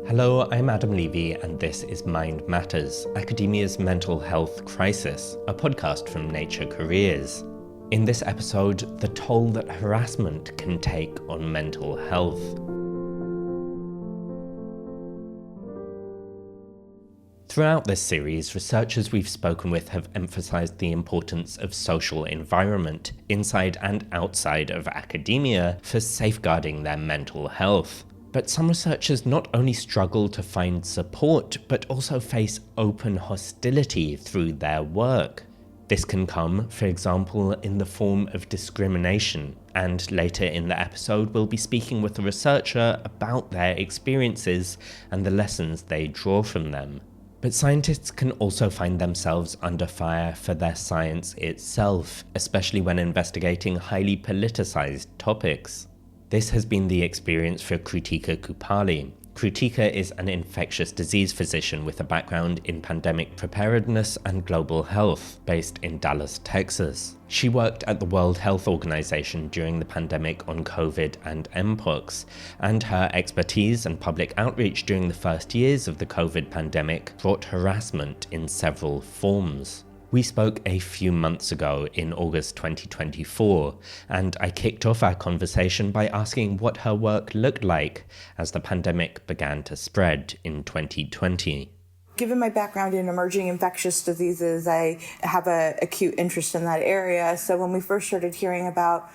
Hello, I'm Adam Levy, and this is Mind Matters, Academia's Mental Health Crisis, a podcast from Nature Careers. In this episode, the toll that harassment can take on mental health. Throughout this series, researchers we've spoken with have emphasized the importance of social environment, inside and outside of academia, for safeguarding their mental health. But some researchers not only struggle to find support, but also face open hostility through their work. This can come, for example, in the form of discrimination, and later in the episode we'll be speaking with a researcher about their experiences and the lessons they draw from them. But scientists can also find themselves under fire for their science itself, especially when investigating highly politicized topics. This has been the experience for Krutika Kuppalli. Krutika is an infectious disease physician with a background in pandemic preparedness and global health, based in Dallas, Texas. She worked at the World Health Organization during the pandemic on COVID and Mpox, and her expertise and public outreach during the first years of the COVID pandemic brought harassment in several forms. We spoke a few months ago in August 2024, and I kicked off our conversation by asking what her work looked like as the pandemic began to spread in 2020. Given my background in emerging infectious diseases, I have an acute interest in that area. So when we first started hearing about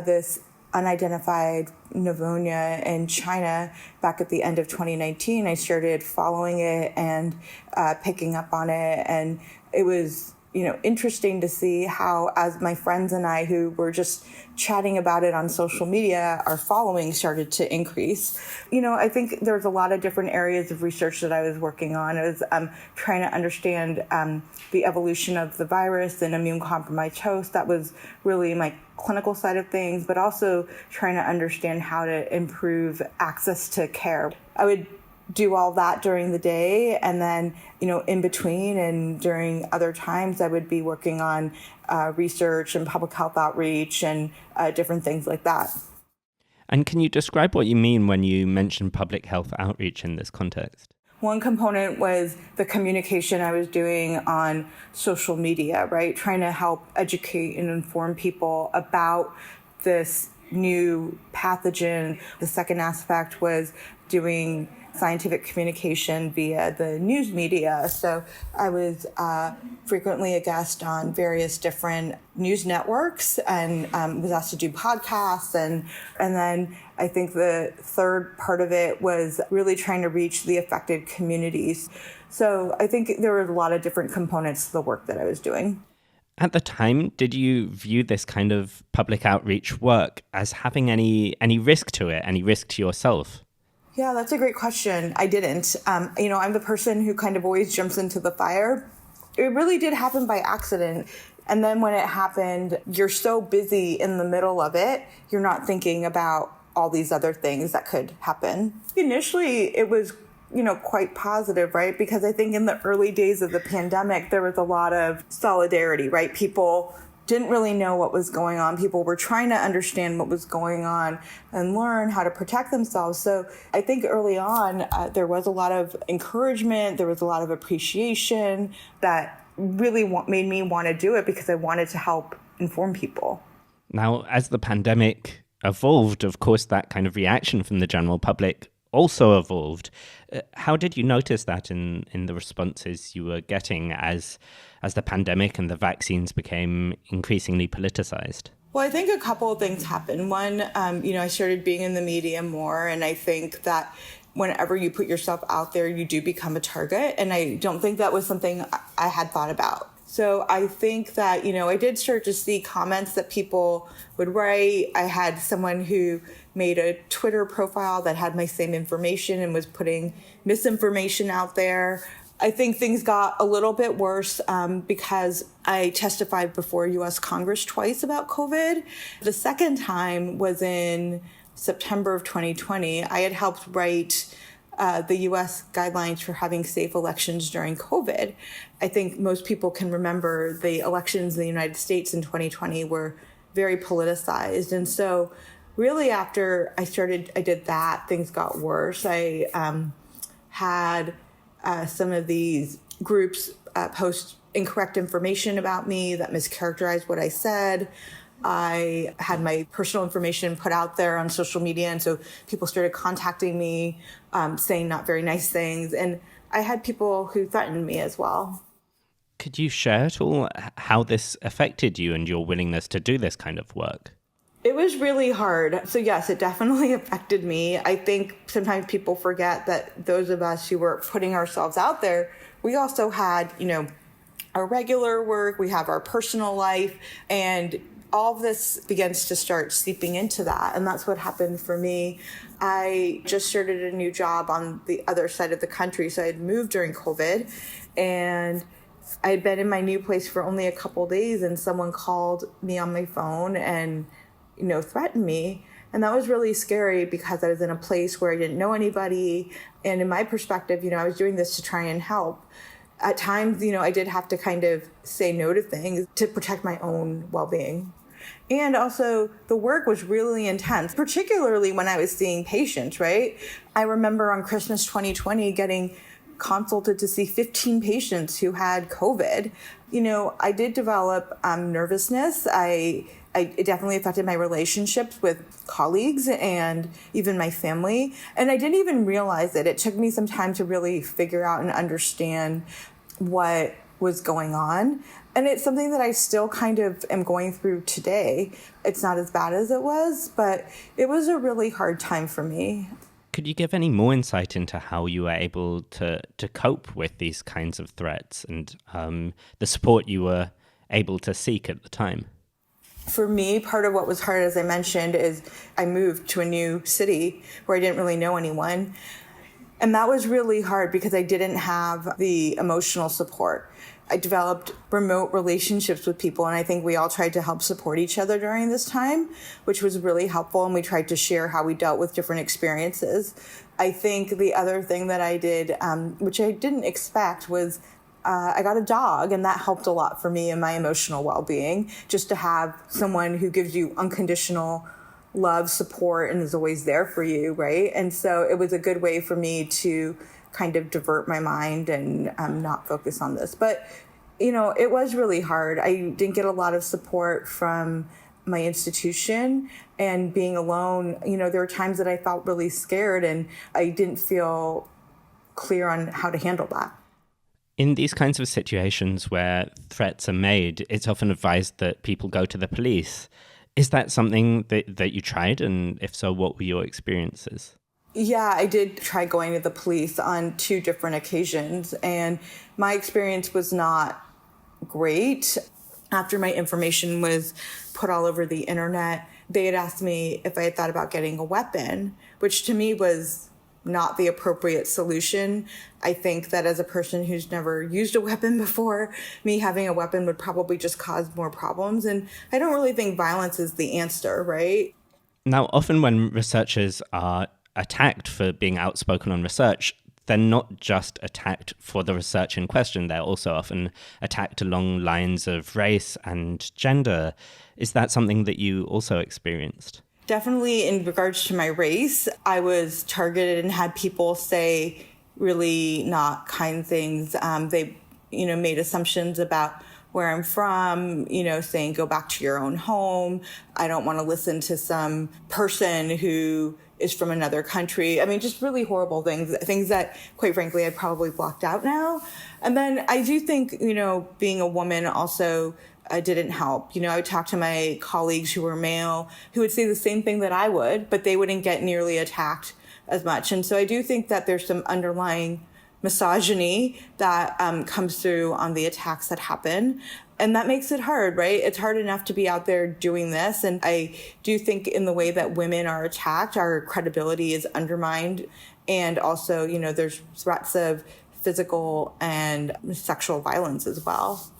this unidentified pneumonia in China back at the end of 2019, I started following it and picking up on it. And it was, interesting to see how, as my friends and I who were just chatting about it on social media, our following started to increase. I think there's a lot of different areas of research that I was working on. I was trying to understand the evolution of the virus in immune-compromised hosts. That was really my clinical side of things, but also trying to understand how to improve access to care. I would do all that during the day, and then in between and during other times I would be working on research and public health outreach and different things like that. And can you describe what you mean when you mention public health outreach in this context? One component was the communication I was doing on social media, right? Trying to help educate and inform people about this new pathogen. The second aspect was doing scientific communication via the news media. So I was frequently a guest on various different news networks and was asked to do podcasts. And then I think the third part of it was really trying to reach the affected communities. So I think there were a lot of different components to the work that I was doing. At the time, did you view this kind of public outreach work as having any risk to it, any risk to yourself? Yeah, that's a great question. I didn't. I'm the person who kind of always jumps into the fire. It really did happen by accident. And then when it happened, you're so busy in the middle of it, you're not thinking about all these other things that could happen. Initially, it was quite positive, right? Because I think in the early days of the pandemic, there was a lot of solidarity, right? People didn't really know what was going on. People were trying to understand what was going on and learn how to protect themselves. So I think early on, there was a lot of encouragement. There was a lot of appreciation that really made me want to do it because I wanted to help inform people. Now, as the pandemic evolved, of course, that kind of reaction from the general public also evolved. How did you notice that in the responses you were getting as the pandemic and the vaccines became increasingly politicized? Well, I think a couple of things happened. One, I started being in the media more, and I think that whenever you put yourself out there, you do become a target, and I don't think that was something I had thought about. So I think that, I did start to see comments that people would write. I had someone who made a Twitter profile that had my same information and was putting misinformation out there. I think things got a little bit worse because I testified before U.S. Congress twice about COVID. The second time was in September of 2020. I had helped write the U.S. guidelines for having safe elections during COVID. I think most people can remember the elections in the United States in 2020 were very politicized. And so really after I did that, things got worse. I had some of these groups post incorrect information about me that mischaracterized what I said. I had my personal information put out there on social media, and so people started contacting me, saying not very nice things. And I had people who threatened me as well. Could you share at all how this affected you and your willingness to do this kind of work? It was really hard. So yes, it definitely affected me. I think sometimes people forget that those of us who were putting ourselves out there, we also had, our regular work, we have our personal life, and all of this begins to start seeping into that. And that's what happened for me. I just started a new job on the other side of the country. So I had moved during COVID, and I had been in my new place for only a couple days, and someone called me on my phone and threatened me. And that was really scary because I was in a place where I didn't know anybody. And in my perspective, I was doing this to try and help. At times, I did have to kind of say no to things to protect my own well-being. And also the work was really intense, particularly when I was seeing patients, right? I remember on Christmas 2020 getting consulted to see 15 patients who had COVID. I did develop nervousness. It definitely affected my relationships with colleagues and even my family. And I didn't even realize it. It took me some time to really figure out and understand what was going on. And it's something that I still kind of am going through today. It's not as bad as it was, but it was a really hard time for me. Could you give any more insight into how you were able to cope with these kinds of threats and the support you were able to seek at the time? For me, part of what was hard, as I mentioned, is I moved to a new city where I didn't really know anyone. And that was really hard because I didn't have the emotional support. I developed remote relationships with people, and I think we all tried to help support each other during this time, which was really helpful, and we tried to share how we dealt with different experiences. I think the other thing that I did, which I didn't expect, was I got a dog, and that helped a lot for me and my emotional well-being, just to have someone who gives you unconditional love, support, and is always there for you, right? And so it was a good way for me to kind of divert my mind and not focus on this. But, it was really hard. I didn't get a lot of support from my institution, and being alone, there were times that I felt really scared and I didn't feel clear on how to handle that. In these kinds of situations where threats are made, it's often advised that people go to the police. Is that something that you tried? And if so, what were your experiences? Yeah, I did try going to the police on 2 different occasions, and my experience was not great. After my information was put all over the internet, they had asked me if I had thought about getting a weapon, which to me was not the appropriate solution. I think that as a person who's never used a weapon before, me having a weapon would probably just cause more problems. And I don't really think violence is the answer, right? Now, often when researchers are attacked for being outspoken on research, they're not just attacked for the research in question. They're also often attacked along lines of race and gender. Is that something that you also experienced? Definitely in regards to my race, I was targeted and had people say really not kind things. They, made assumptions about where I'm from, saying go back to your own home. I don't want to listen to some person who is from another country. I mean, just really horrible things that, quite frankly, I probably blocked out now. And then I do think, being a woman also didn't help. I would talk to my colleagues who were male who would say the same thing that I would, but they wouldn't get nearly attacked as much. And so I do think that there's some underlying misogyny that comes through on the attacks that happen. And that makes it hard, right? It's hard enough to be out there doing this. And I do think in the way that women are attacked, our credibility is undermined. And also, there's threats of physical and sexual violence as well.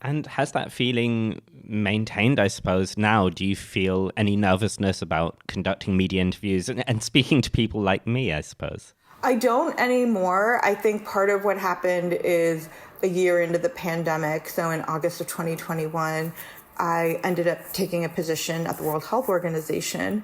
And has that feeling maintained, I suppose, now? Do you feel any nervousness about conducting media interviews and speaking to people like me, I suppose? I don't anymore. I think part of what happened is a year into the pandemic, so in August of 2021, I ended up taking a position at the World Health Organization.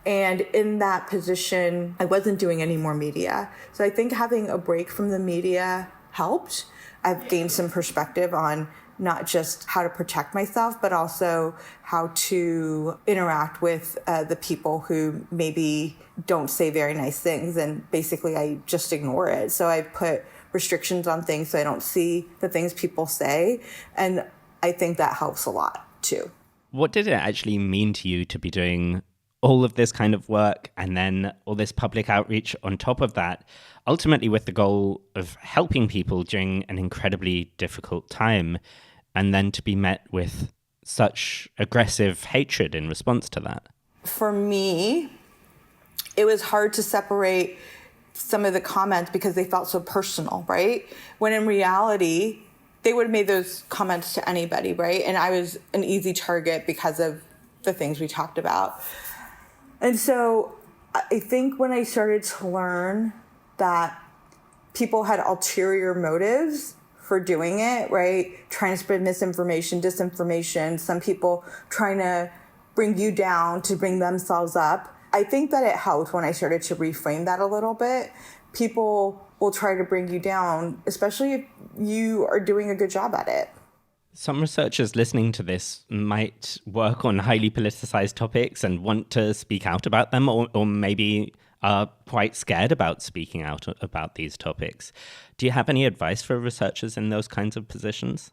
And in that position, I wasn't doing any more media. So I think having a break from the media helped. I've gained some perspective on not just how to protect myself, but also how to interact with the people who maybe don't say very nice things. And basically, I just ignore it. So I put restrictions on things so I don't see the things people say. And I think that helps a lot, too. What did it actually mean to you to be doing all of this kind of work and then all this public outreach on top of that, ultimately with the goal of helping people during an incredibly difficult time, and then to be met with such aggressive hatred in response to that? For me, it was hard to separate some of the comments because they felt so personal, right? When in reality, they would have made those comments to anybody, right? And I was an easy target because of the things we talked about. And so I think when I started to learn that people had ulterior motives for doing it, right? Trying to spread misinformation, disinformation, some people trying to bring you down to bring themselves up. I think that it helped when I started to reframe that a little bit. People will try to bring you down, especially if you are doing a good job at it. Some researchers listening to this might work on highly politicized topics and want to speak out about them, or maybe are quite scared about speaking out about these topics. Do you have any advice for researchers in those kinds of positions?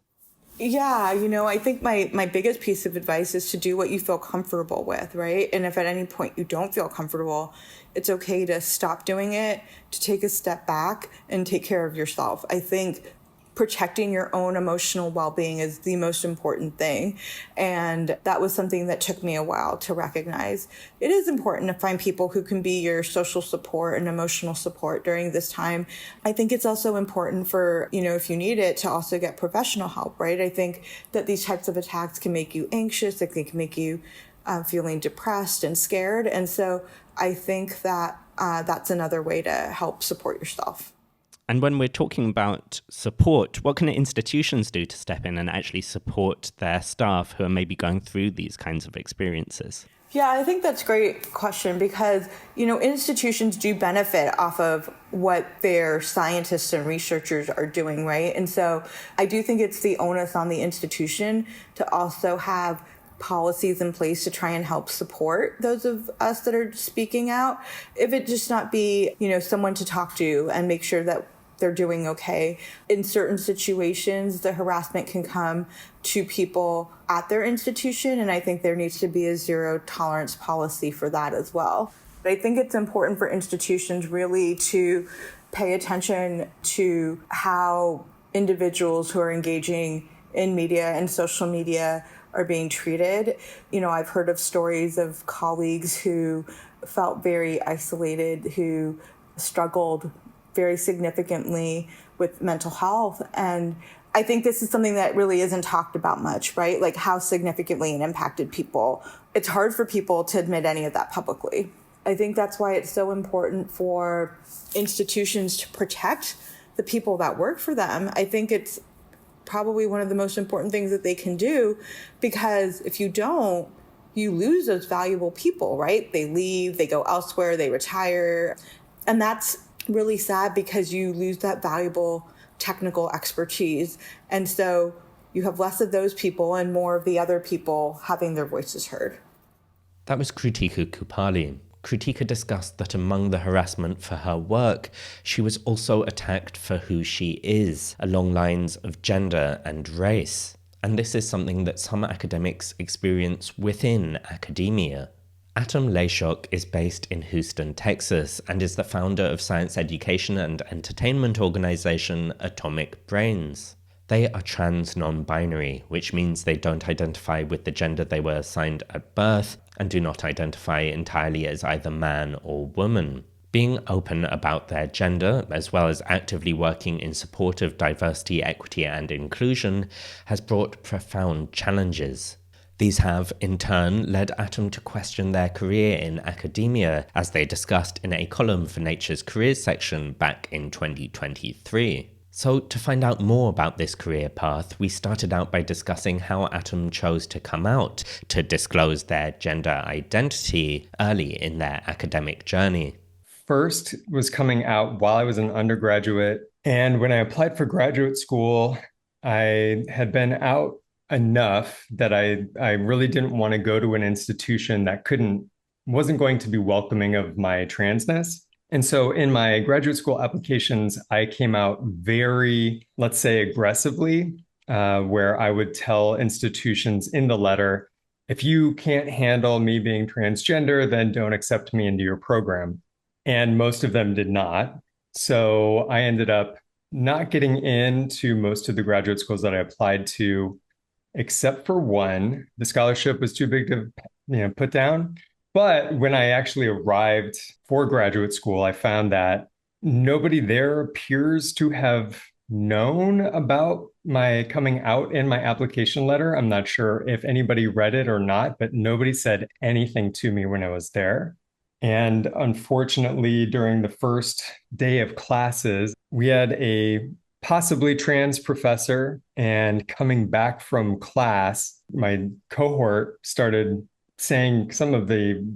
Yeah, I think my biggest piece of advice is to do what you feel comfortable with, right? And if at any point you don't feel comfortable, it's okay to stop doing it, to take a step back and take care of yourself. I think protecting your own emotional well-being is the most important thing. And that was something that took me a while to recognize. It is important to find people who can be your social support and emotional support during this time. I think it's also important for, if you need it, to also get professional help, right? I think that these types of attacks can make you anxious. They can make you feeling depressed and scared. And so I think that that's another way to help support yourself. And when we're talking about support, what can institutions do to step in and actually support their staff who are maybe going through these kinds of experiences? Yeah, I think that's a great question because, institutions do benefit off of what their scientists and researchers are doing, right? And so I do think it's the onus on the institution to also have policies in place to try and help support those of us that are speaking out. If it just not be, someone to talk to and make sure that they're doing okay. In certain situations, the harassment can come to people at their institution, and I think there needs to be a zero tolerance policy for that as well. But I think it's important for institutions really to pay attention to how individuals who are engaging in media and social media are being treated. I've heard of stories of colleagues who felt very isolated, who struggled very significantly with mental health. And I think this is something that really isn't talked about much, right? Like how significantly it impacted people. It's hard for people to admit any of that publicly. I think that's why it's so important for institutions to protect the people that work for them. I think it's probably one of the most important things that they can do, because if you don't, you lose those valuable people, right? They leave, they go elsewhere, they retire. And that's really sad because you lose that valuable technical expertise. And so you have less of those people and more of the other people having their voices heard. That was Krutika Kuppalli. Krutika discussed that among the harassment for her work, she was also attacked for who she is, along lines of gender and race. And this is something that some academics experience within academia. Atom Lesiak is based in Houston, Texas, and is the founder of science education and entertainment organization Atomic Brains. They are trans non-binary, which means they don't identify with the gender they were assigned at birth and do not identify entirely as either man or woman. Being open about their gender, as well as actively working in support of diversity, equity, and inclusion, has brought profound challenges. These have, in turn, led Atom to question their career in academia, as they discussed in a column for Nature's Careers section back in 2023. So, to find out more about this career path, we started out by discussing how Atom chose to come out to disclose their gender identity early in their academic journey. First was coming out while I was an undergraduate. And when I applied for graduate school, I had been out enough that I really didn't want to go to an institution that wasn't going to be welcoming of my transness. And so in my graduate school applications, I came out very, let's say, aggressively, where I would tell institutions in the letter, if you can't handle me being transgender, then don't accept me into your program. And most of them did not. So I ended up not getting into most of the graduate schools that I applied to, except for one. The scholarship was too big to put down. But when I actually arrived for graduate school, I found that nobody there appears to have known about my coming out in my application letter. I'm not sure if anybody read it or not, but nobody said anything to me when I was there. And unfortunately, during the first day of classes, we had a possibly trans professor. And coming back from class, my cohort started saying some of the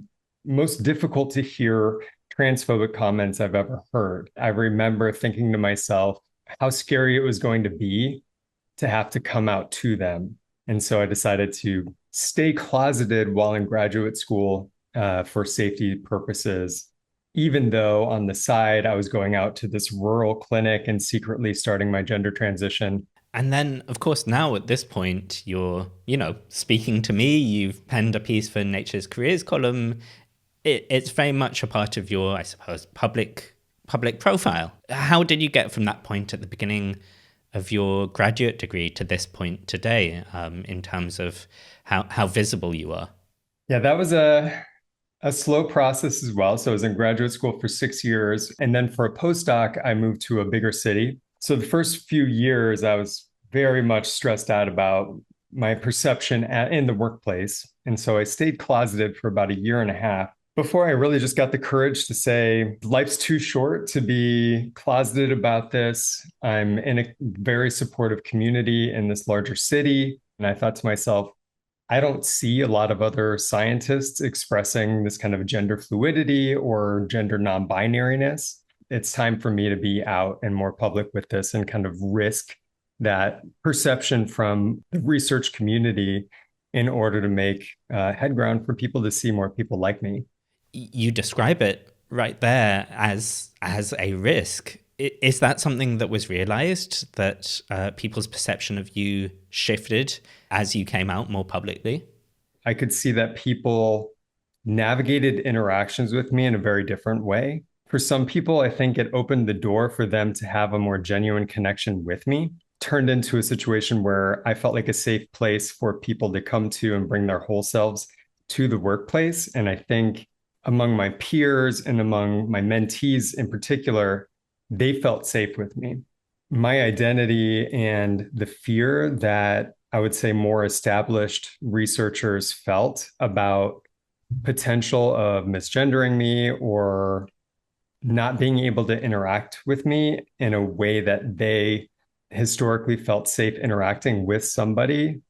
most difficult to hear transphobic comments I've ever heard. I remember thinking to myself how scary it was going to be to have to come out to them. And so I decided to stay closeted while in graduate school for safety purposes, even though on the side I was going out to this rural clinic and secretly starting my gender transition. And then, of course, now at this point, you're, speaking to me, you've penned a piece for Nature's Careers column. It's very much a part of your, I suppose, public profile. How did you get from that point at the beginning of your graduate degree to this point today, in terms of how visible you are? Yeah, that was a slow process as well. So I was in graduate school for 6 years. And then for a postdoc, I moved to a bigger city. So the first few years, I was very much stressed out about my perception in the workplace. And so I stayed closeted for about a year and a half before I really just got the courage to say, life's too short to be closeted about this. I'm in a very supportive community in this larger city. And I thought to myself, I don't see a lot of other scientists expressing this kind of gender fluidity or gender non-binariness. It's time for me to be out and more public with this and kind of risk that perception from the research community in order to make head ground for people to see more people like me. You describe it right there as a risk. Is that something that was realized, that people's perception of you shifted as you came out more publicly? I could see that people navigated interactions with me in a very different way. For some people, I think it opened the door for them to have a more genuine connection with me, turned into a situation where I felt like a safe place for people to come to and bring their whole selves to the workplace. And I think among my peers and among my mentees in particular, they felt safe with me. My identity and the fear that I would say more established researchers felt about potential of misgendering me or not being able to interact with me in a way that they historically felt safe interacting with somebody.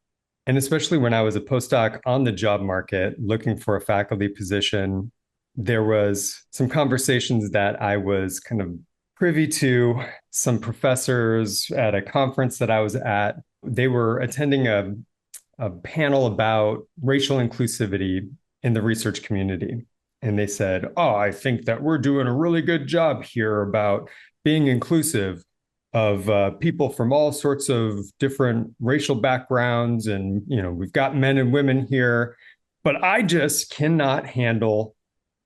And especially when I was a postdoc on the job market looking for a faculty position, there was some conversations that I was kind of privy to. Some professors at a conference that I was at, they were attending a panel about racial inclusivity in the research community. And they said, oh, I think that we're doing a really good job here about being inclusive of people from all sorts of different racial backgrounds. And, we've got men and women here, but I just cannot handle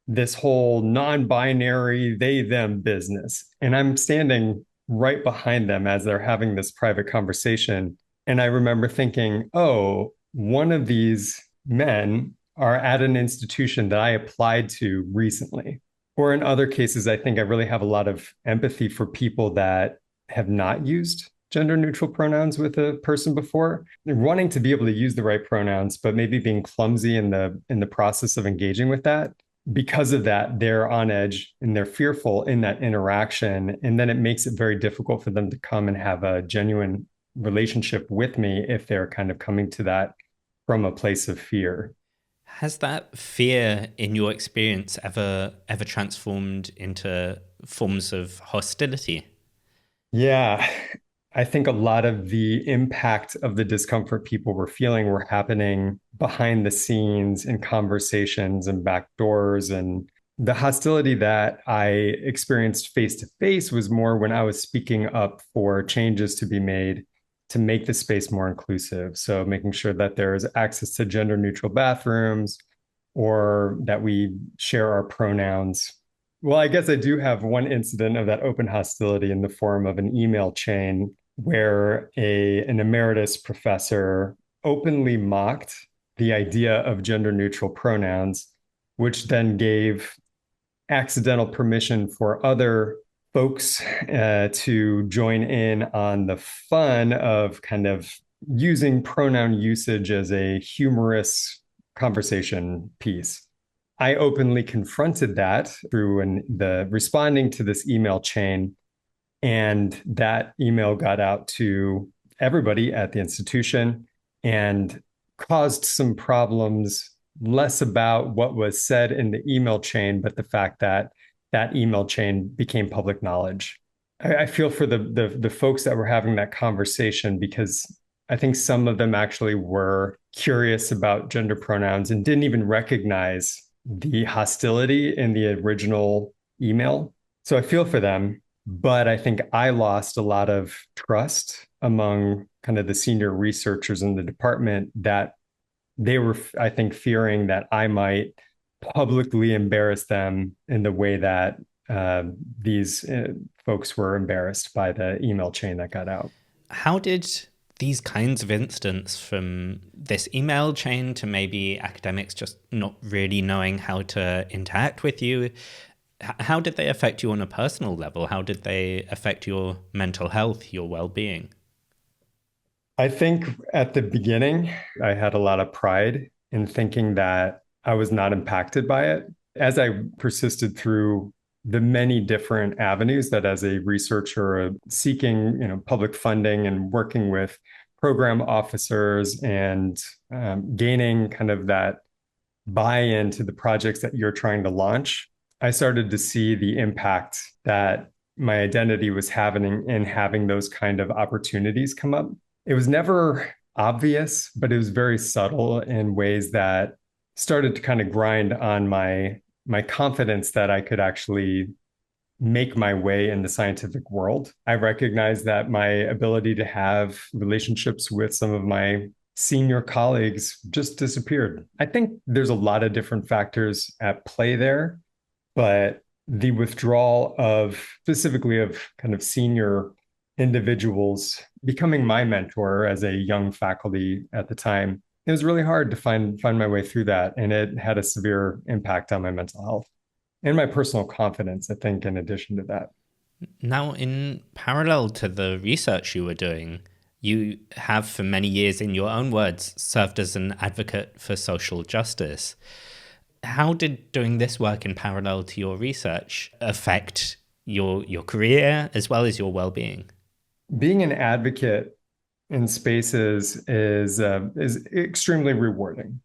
this whole non-binary they them business. And I'm standing right behind them as they're having this private conversation. And I remember thinking, oh, one of these men are at an institution that I applied to recently. Or in other cases, I think I really have a lot of empathy for people that have not used gender neutral pronouns with a person before. They're wanting to be able to use the right pronouns, but maybe being clumsy in the process of engaging with that. because of that, they're on edge and they're fearful in that interaction. And then it makes it very difficult for them to come and have a genuine relationship with me if they're kind of coming to that from a place of fear. Has that fear, in your experience, ever transformed into forms of hostility? Yeah, I think a lot of the impact of the discomfort people were feeling were happening behind the scenes in conversations and back doors. And the hostility that I experienced face to face was more when I was speaking up for changes to be made to make the space more inclusive. So making sure that there is access to gender neutral bathrooms or that we share our pronouns. Well, I guess I do have one incident of that open hostility in the form of an email chain where an emeritus professor openly mocked the idea of gender neutral pronouns, which then gave accidental permission for other folks to join in on the fun of kind of using pronoun usage as a humorous conversation piece. I openly confronted that through the responding to this email chain, and that email got out to everybody at the institution and caused some problems, less about what was said in the email chain, but the fact that that email chain became public knowledge. I feel for the folks that were having that conversation because I think some of them actually were curious about gender pronouns and didn't even recognize the hostility in the original email. So I feel for them, but I think I lost a lot of trust among kind of the senior researchers in the department that they were, I think, fearing that I might publicly embarrass them in the way that these folks were embarrassed by the email chain that got out. How did these kinds of incidents, from this email chain to maybe academics just not really knowing how to interact with you, how did they affect you on a personal level? How did they affect your mental health, your well-being? I think at the beginning, I had a lot of pride in thinking that I was not impacted by it. As I persisted through the many different avenues that as a researcher seeking public funding and working with program officers and gaining kind of that buy-in to the projects that you're trying to launch, I started to see the impact that my identity was having in having those kind of opportunities come up. It was never obvious, but it was very subtle in ways that started to kind of grind on my confidence that I could actually make my way in the scientific world. I recognized that my ability to have relationships with some of my senior colleagues just disappeared. I think there's a lot of different factors at play there, but the withdrawal of specifically of kind of senior individuals becoming my mentor as a young faculty at the time, it was really hard to find my way through that. And it had a severe impact on my mental health and my personal confidence, I think, in addition to that. Now, in parallel to the research you were doing, you have for many years, in your own words, served as an advocate for social justice. How did doing this work in parallel to your research affect your career as well as your well-being? Being an advocate in spaces is extremely rewarding.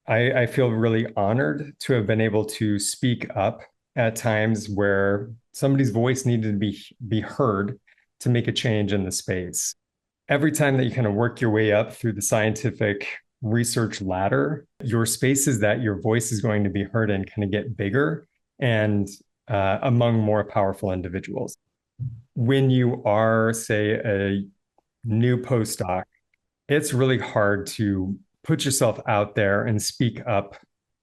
I feel really honored to have been able to speak up at times where somebody's voice needed to be heard to make a change in the space. Every time that you kind of work your way up through the scientific research ladder, your spaces that your voice is going to be heard in kind of get bigger and among more powerful individuals. When you are, say, a new postdoc, it's really hard to put yourself out there and speak up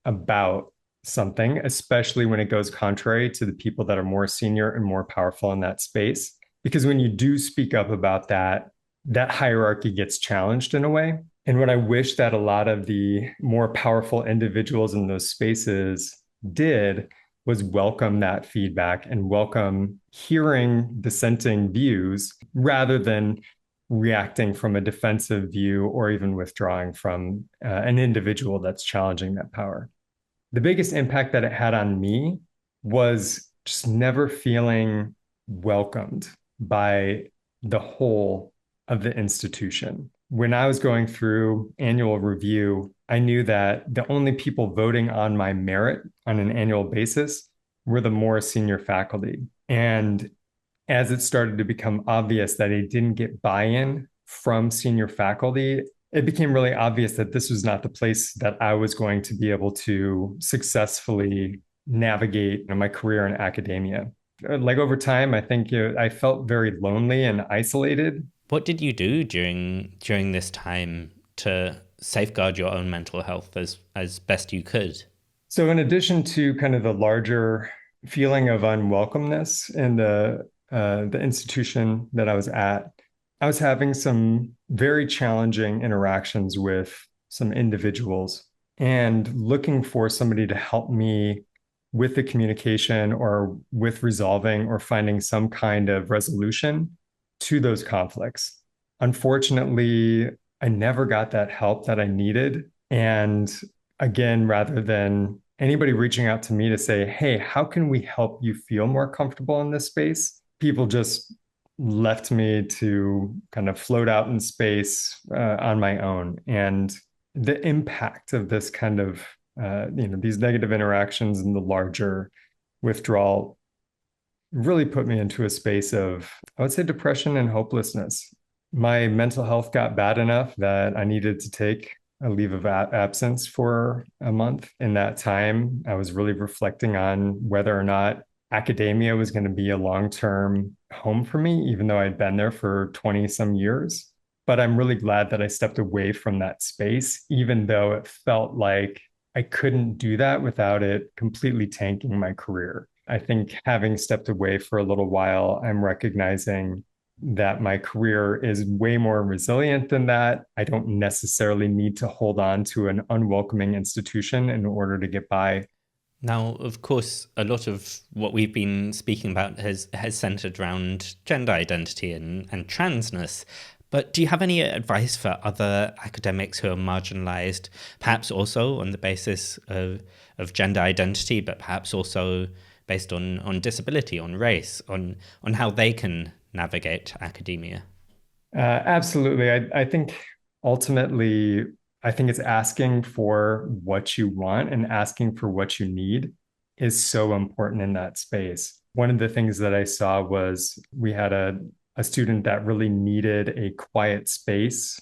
about something, especially when it goes contrary to the people that are more senior and more powerful in that space. Because when you do speak up about that, that hierarchy gets challenged in a way. And what I wish that a lot of the more powerful individuals in those spaces did was welcome that feedback and welcome hearing dissenting views rather than reacting from a defensive view or even withdrawing from an individual that's challenging that power. the biggest impact that it had on me was just never feeling welcomed by the whole of the institution. When I was going through annual review, I knew that the only people voting on my merit on an annual basis were the more senior faculty. And as it started to become obvious that I didn't get buy-in from senior faculty, it became really obvious that this was not the place that I was going to be able to successfully navigate my career in academia. Like over time, I think I felt very lonely and isolated. What did you do during this time to safeguard your own mental health as best you could? So, in addition to kind of the larger feeling of unwelcomeness in the institution that I was at, I was having some very challenging interactions with some individuals and looking for somebody to help me with the communication or with resolving or finding some kind of resolution to those conflicts. Unfortunately, I never got that help that I needed. And again, rather than anybody reaching out to me to say, hey, how can we help you feel more comfortable in this space? People just left me to kind of float out in space on my own. And the impact of this kind of, these negative interactions and the larger withdrawal really put me into a space of, I would say, depression and hopelessness. My mental health got bad enough that I needed to take a leave of absence for a month. In that time, I was really reflecting on whether or not academia was going to be a long-term home for me, even though I'd been there for 20 some years. But I'm really glad that I stepped away from that space, even though it felt like I couldn't do that without it completely tanking my career. I think having stepped away for a little while, I'm recognizing that my career is way more resilient than that. I don't necessarily need to hold on to an unwelcoming institution in order to get by. Now, of course, a lot of what we've been speaking about has centered around gender identity and transness. But do you have any advice for other academics who are marginalized, perhaps also on the basis of gender identity, but perhaps also based on disability, on race, on how they can navigate academia? Absolutely. I think ultimately, I think it's asking for what you want and asking for what you need is so important in that space. One of the things that I saw was we had a student that really needed a quiet space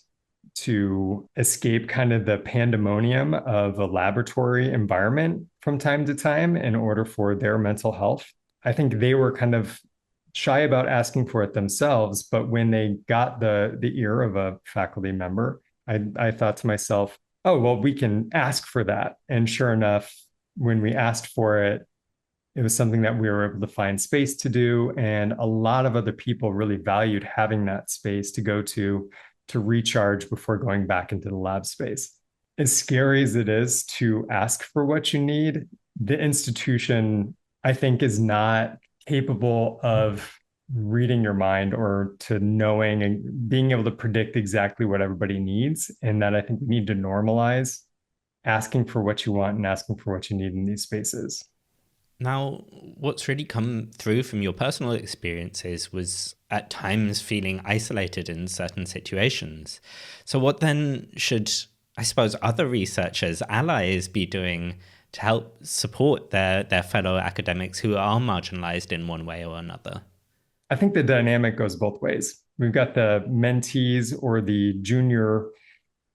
to escape kind of the pandemonium of a laboratory environment from time to time in order for their mental health. I think they were kind of shy about asking for it themselves, but when they got the ear of a faculty member, I thought to myself, oh, well, we can ask for that. And sure enough, when we asked for it, it was something that we were able to find space to do. And a lot of other people really valued having that space to go to recharge before going back into the lab space. As scary as it is to ask for what you need, the institution, I think, is not capable of reading your mind or to knowing and being able to predict exactly what everybody needs. And that I think we need to normalize asking for what you want and asking for what you need in these spaces. Now, what's really come through from your personal experiences was at times feeling isolated in certain situations. So what then should, I suppose, other researchers, allies be doing to help support their fellow academics who are marginalized in one way or another? I think the dynamic goes both ways. We've got the mentees or the junior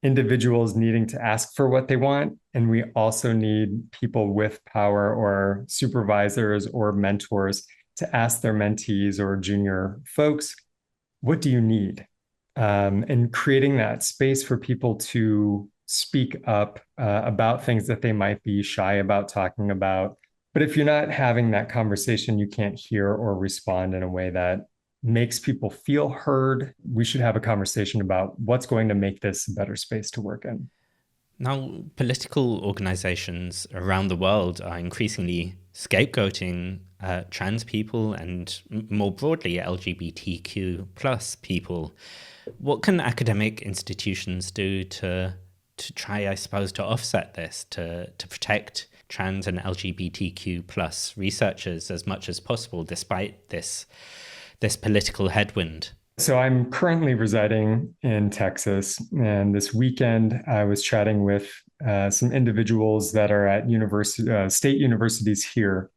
individuals needing to ask for what they want. And we also need people with power or supervisors or mentors to ask their mentees or junior folks, what do you need? And creating that space for people to speak up about things that they might be shy about talking about. But if you're not having that conversation, you can't hear or respond in a way that makes people feel heard. We should have a conversation about what's going to make this a better space to work in. Now, political organizations around the world are increasingly scapegoating trans people and more broadly LGBTQ plus people. What can academic institutions do to try, I suppose, to offset this, to protect trans and LGBTQ plus researchers as much as possible, despite this political headwind? So I'm currently residing in Texas, and this weekend I was chatting with some individuals that are at state universities here,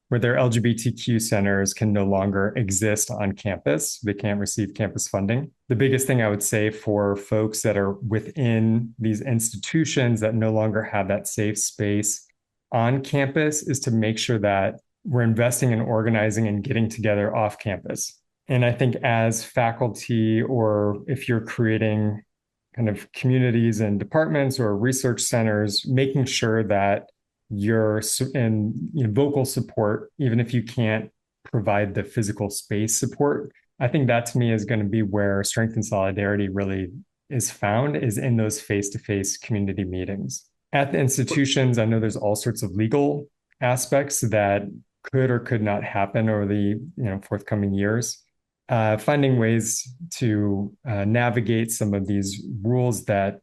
where their LGBTQ centers can no longer exist on campus. They can't receive campus funding. The biggest thing I would say for folks that are within these institutions that no longer have that safe space on campus is to make sure that we're investing in organizing and getting together off campus. And I think as faculty, or if you're creating kind of communities and departments or research centers, making sure that you're in vocal support, even if you can't provide the physical space support. I think that to me is going to be where strength and solidarity really is found, is in those face-to-face community meetings. At the institutions, I know there's all sorts of legal aspects that could or could not happen over the forthcoming years. Finding ways to navigate some of these rules that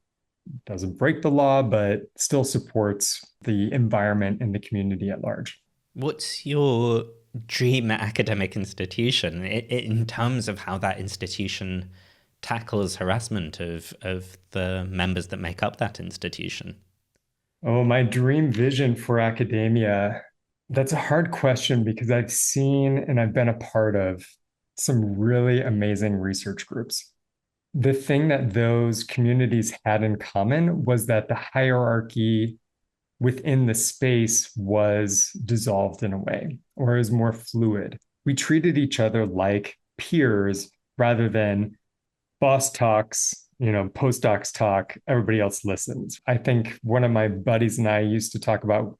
doesn't break the law, but still supports the environment and the community at large. What's your dream academic institution in terms of how that institution tackles harassment of the members that make up that institution? Oh, my dream vision for academia. That's a hard question because I've seen and I've been a part of some really amazing research groups. The thing that those communities had in common was that the hierarchy within the space was dissolved in a way, or is more fluid. We treated each other like peers rather than boss talks, postdocs talk, everybody else listens. I think one of my buddies and I used to talk about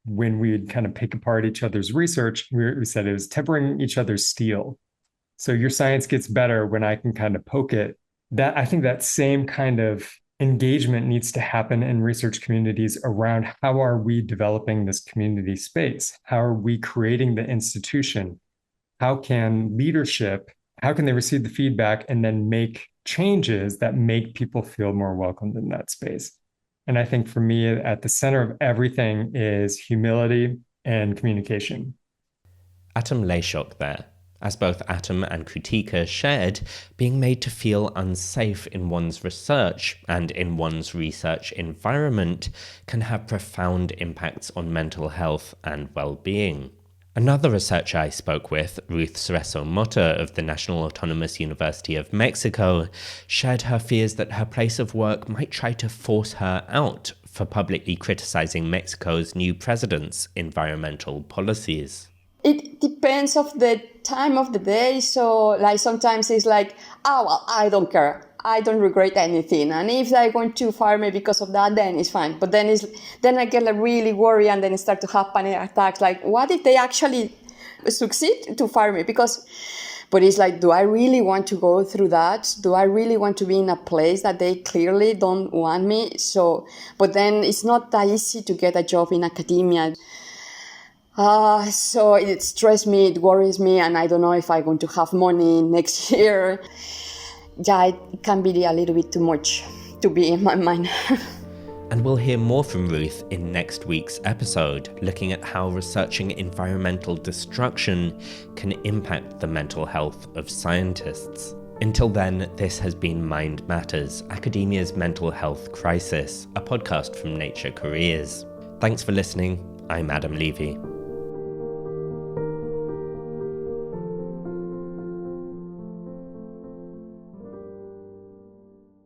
when we'd kind of pick apart each other's research, we said it was tempering each other's steel. So your science gets better when I can kind of poke it. That I think that same kind of engagement needs to happen in research communities around how are we developing this community space? How are we creating the institution? How can they receive the feedback and then make changes that make people feel more welcomed in that space? And I think for me, at the center of everything is humility and communication. Atom Lesiak there. As both Atom and Krutika shared, being made to feel unsafe in one's research and in one's research environment can have profound impacts on mental health and well-being. Another researcher I spoke with, Ruth Cerezo-Mota of the National Autonomous University of Mexico, shared her fears that her place of work might try to force her out for publicly criticizing Mexico's new president's environmental policies. It depends of the time of the day. So like sometimes it's like, I don't care. I don't regret anything. And if they're going to fire me because of that, then it's fine. But then I get like really worried and then start to have panic attacks. Like, what if they actually succeed to fire me? But it's like, do I really want to go through that? Do I really want to be in a place that they clearly don't want me? But then it's not that easy to get a job in academia. So it stresses me, it worries me, and I don't know if I'm going to have money next year. Yeah, it can be a little bit too much to be in my mind. And we'll hear more from Ruth in next week's episode, looking at how researching environmental destruction can impact the mental health of scientists. Until then, this has been Mind Matters, Academia's Mental Health Crisis, a podcast from Nature Careers. Thanks for listening. I'm Adam Levy.